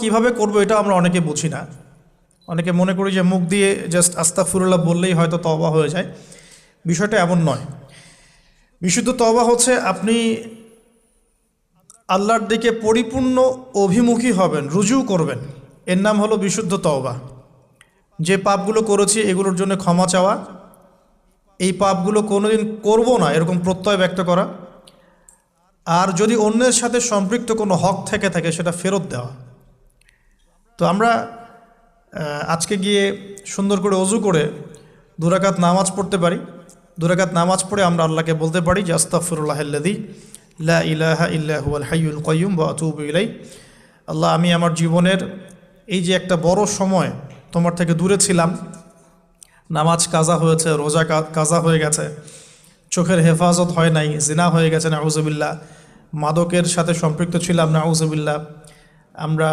কিভাবে করব এটা আমরা অনেকে বুঝি না। অনেকে মনে করি যে মুখ দিয়ে জাস্ট আস্তাগফিরুল্লাহ বললেই হয়তো তওবা হয়ে যায়। বিষয়টা এমন নয়। বিশুদ্ধ তওবা হচ্ছে আপনি আল্লাহর দিকে পরিপূর্ণ অভিমুখী হবেন, রুজু করবেন, এর নাম হলো বিশুদ্ধ তওবা। যে পাপগুলো করেছি এগুলোর জন্য ক্ষমা চাওয়া, এই পাপগুলো কোনোদিন করব না এরকম প্রত্যয় ব্যক্ত করা, আর যদি অন্যের সাথে সম্পৃক্ত কোনো হক থেকে থাকে সেটা ফেরত দেওয়া। তো আমরা আজকে গিয়ে সুন্দর করে অজু করে 2 রাকাত নামাজ পড়তে পারি। 2 রাকাত নামাজ পড়ে আমরা আল্লাহকে বলতে পারি যে আস্তাগফিরুল্লাহাল্লাযী লা ইলাহা ইল্লা হুয়াল হাইয়ুল কাইয়্যুম ওয়া আতুবু ইলাইহি। আল্লাহ, আমি আমার জীবনের এই যে একটা বড় সময় তোমার থেকে দূরে ছিলাম, নামাজ কাজা হয়েছে, রোজা কাজা হয়ে গেছে, চোখের হেফাজত হয় নাই, জিনা হয়ে গেছে নাউজুবিল্লাহ, মাদকের সাথে সম্পৃক্ত ছিলাম নাউজুবিল্লাহ, আমরা